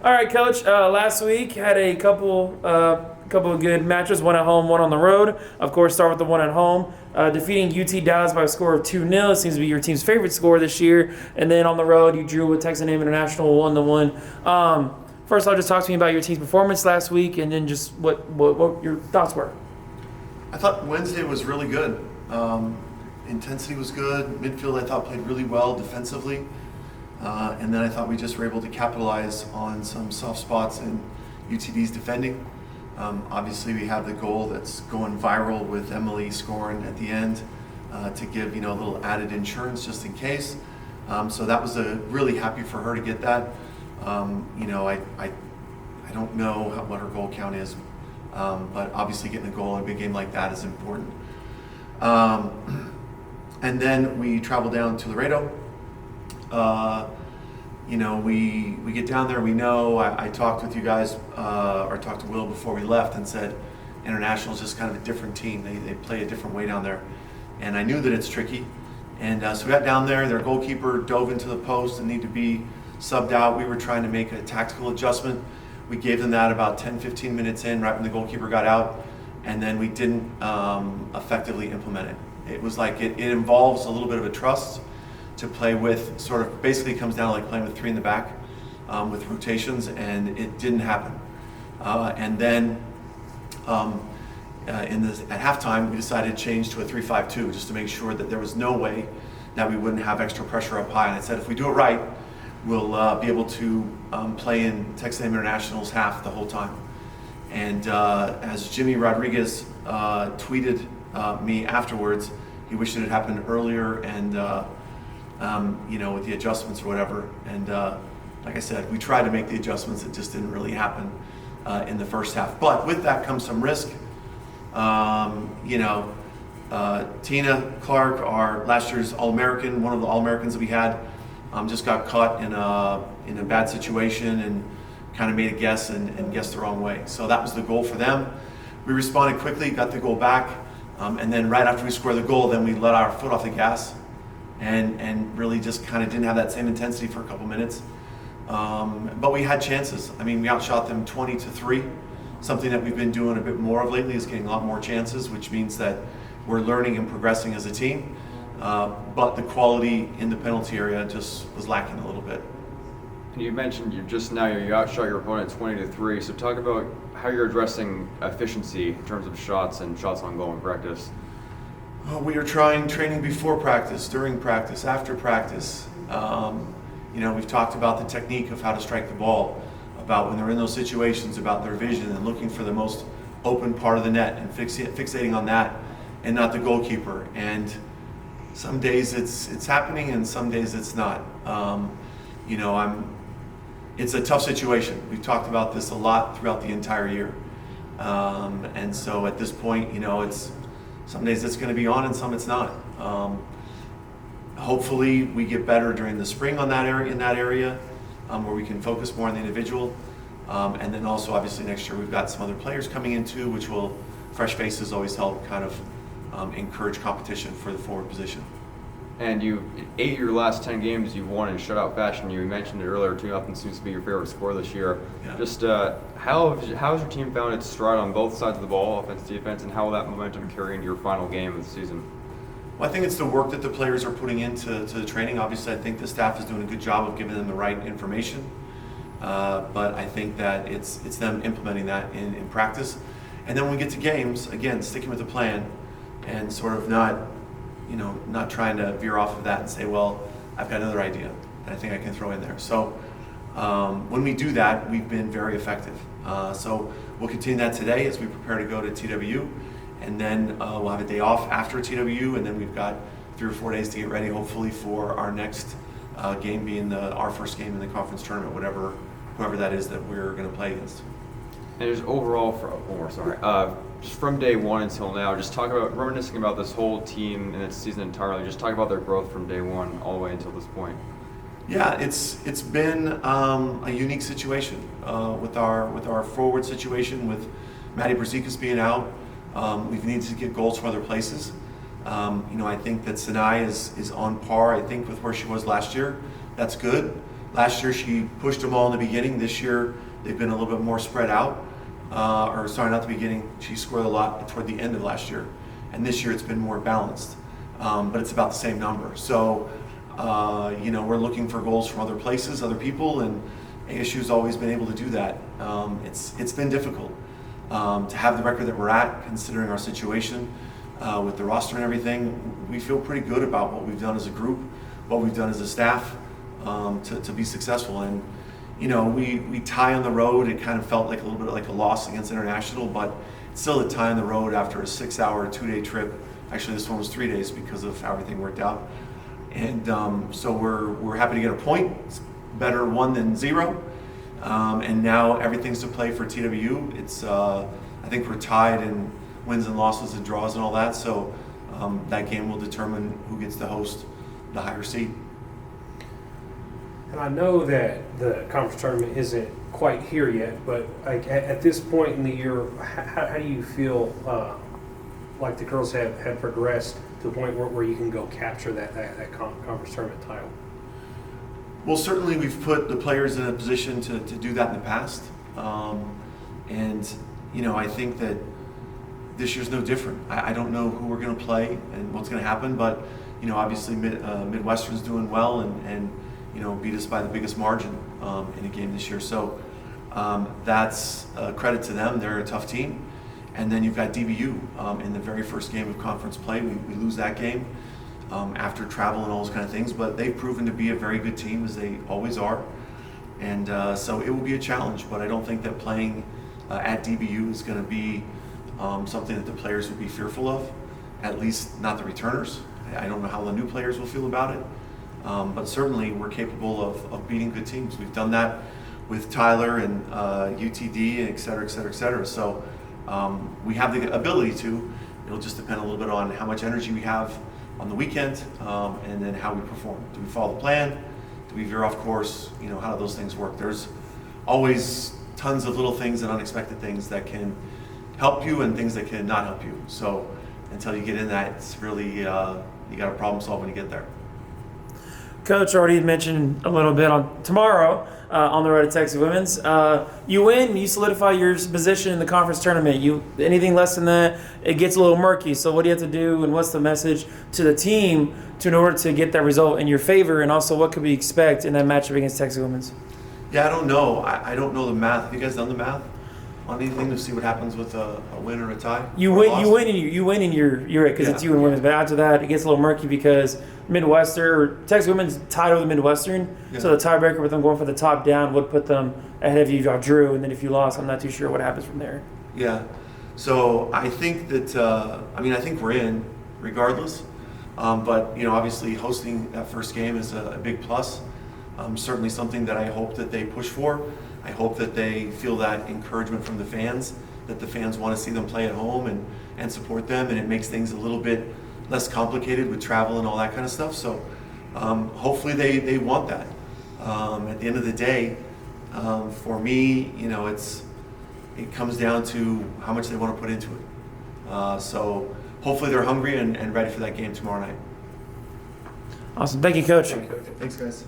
All right, Coach. Last week had a couple of good matches. One at home, one on the road. Of course, start with the one at home. Defeating UT Dallas by a score of 2-0. It seems to be your team's favorite score this year. And then on the road, you drew with Texas A&M International 1-1. First, I'll just talk to me about your team's performance last week, and then just what your thoughts were. I thought Wednesday was really good. Intensity was good. Midfield, I thought, played really well defensively. And then I thought we just were able to capitalize on some soft spots in UTD's defending. Obviously, we have the goal that's going viral with Emily scoring at the end to give a little added insurance just in case. So that was really happy for her to get that. I don't know what her goal count is, but obviously getting a goal in a big game like that is important. And then we travel down to Laredo. We get down there. We know I talked with you guys, or talked to Will before we left, and said International is just kind of a different team. They play a different way down there, and I knew that it's tricky. And so we got down there. Their goalkeeper dove into the post and needed to be subbed out. We were trying to make a tactical adjustment. We gave them that about 10-15 minutes in, right when the goalkeeper got out, and then we didn't effectively implement it. It was like it involves a little bit of a trust to play with, sort of basically comes down to like playing with three in the back with rotations, and it didn't happen. And then at halftime, we decided to change to a 3-5-2 just to make sure that there was no way that we wouldn't have extra pressure up high. And I said, if we do it right, we'll be able to play in Texas A&M International's half the whole time. And as Jimmy Rodriguez tweeted me afterwards, he wished it had happened earlier and with the adjustments or whatever. And like I said, we tried to make the adjustments. It just didn't really happen in the first half. But with that comes some risk. Tina Clark, our last year's All-American, one of the All-Americans that we had, just got caught in a bad situation and kind of made a guess and guessed the wrong way. So that was the goal for them. We responded quickly, got the goal back, and then right after we scored the goal, then we let our foot off the gas and really just kind of didn't have that same intensity for a couple minutes. But we had chances. I mean, we outshot them 20-3. Something that we've been doing a bit more of lately is getting a lot more chances, which means that we're learning and progressing as a team. But the quality in the penalty area just was lacking a little bit. And you mentioned you outshot your opponent 20-3. So talk about how you're addressing efficiency in terms of shots and shots on goal in practice. We are trying training before practice, during practice, after practice. We've talked about the technique of how to strike the ball, about when they're in those situations, about their vision and looking for the most open part of the net and fixating on that and not the goalkeeper. And some days it's happening and some days it's not. It's a tough situation. We've talked about this a lot throughout the entire year. And so at this point, it's some days it's going to be on and some it's not. Hopefully we get better during the spring in that area where we can focus more on the individual. And then also obviously next year we've got some other players coming in too, which will, fresh faces always help kind of encourage competition for the forward position. And 8 of your last 10 games you've won in shutout fashion. You mentioned it earlier, 2-0 seems to be your favorite score this year. Yeah. Just how has your team found its stride on both sides of the ball, offense, defense, and how will that momentum carry into your final game of the season? Well, I think it's the work that the players are putting into the training. Obviously, I think the staff is doing a good job of giving them the right information. But I think that it's them implementing that in practice. And then when we get to games, again, sticking with the plan and sort of not trying to veer off of that and say, well, I've got another idea that I think I can throw in there. So when we do that, we've been very effective. So we'll continue that today as we prepare to go to TWU. And then we'll have a day off after TWU, and then we've got 3 or 4 days to get ready, hopefully, for our next game being our first game in the conference tournament, whoever that is that we're going to play against. And just overall, just from day one until now, just talk about reminiscing about this whole team and its season entirely. Just talk about their growth from day one all the way until this point. Yeah, it's been a unique situation with our forward situation with Maddie Brzezikas being out. We've needed to get goals from other places. I think that Sinai is on par, I think, with where she was last year. That's good. Last year she pushed them all in the beginning. This year they've been a little bit more spread out. Not the beginning. She scored a lot toward the end of last year, and this year it's been more balanced. But it's about the same number. So, we're looking for goals from other places, other people, and ASU's always been able to do that. It's been difficult to have the record that we're at, considering our situation with the roster and everything. We feel pretty good about what we've done as a group, what we've done as a staff to be successful. And we tie on the road. It kind of felt like a little bit like a loss against International, but it's still a tie on the road after a 6-hour, 2-day trip. Actually, this one was 3 days because of how everything worked out. And so we're happy to get a point. It's better 1 than 0. And now everything's to play for TWU. It's I think we're tied in wins and losses and draws and all that. So that game will determine who gets to host the higher seed. And I know that the conference tournament isn't quite here yet, but at this point in the year, how do you feel like the girls have progressed to the point where you can go capture that conference tournament title? Well, certainly we've put the players in a position to do that in the past. I think that this year's no different. I don't know who we're going to play and what's going to happen, but obviously Midwestern's doing well and beat us by the biggest margin in a game this year. So that's a credit to them. They're a tough team. And then you've got DBU in the very first game of conference play. We lose that game after travel and all those kind of things, but they've proven to be a very good team, as they always are. And so it will be a challenge, but I don't think that playing at DBU is going to be something that the players will be fearful of, at least not the returners. I don't know how the new players will feel about it, but certainly we're capable of beating good teams. We've done that with Tyler and UTD, et cetera, et cetera, et cetera. So we have the ability to. It'll just depend a little bit on how much energy we have on the weekend and then how we perform. Do we follow the plan? Do we veer off course? How do those things work? There's always tons of little things and unexpected things that can help you and things that can not help you. So until you get in that, it's really, you got to problem solve when you get there. Coach already mentioned a little bit on tomorrow on the road to Texas Women's. You win, you solidify your position in the conference tournament. Anything less than that, it gets a little murky. So what do you have to do, and what's the message to the team in order to get that result in your favor, and also what could we expect in that matchup against Texas Women's? Yeah, I don't know. I don't know the math. Have you guys done the math on anything to see what happens with a win or a tie? You win, and you're it, because it's you and women's. But after that, it gets a little murky because Texas Women's tied over the Midwestern. Yeah. So the tiebreaker with them going for the top down would put them ahead of you if y'all drew, and then if you lost, I'm not too sure what happens from there. Yeah. So I think that I think we're in regardless. But obviously hosting that first game is a big plus. Certainly something that I hope that they push for. I hope that they feel that encouragement from the fans, that the fans want to see them play at home and support them, and it makes things a little bit less complicated with travel and all that kind of stuff. So hopefully they want that. At the end of the day, for me, it comes down to how much they want to put into it. So hopefully they're hungry and ready for that game tomorrow night. Awesome. Thank you, Coach. Thanks, guys.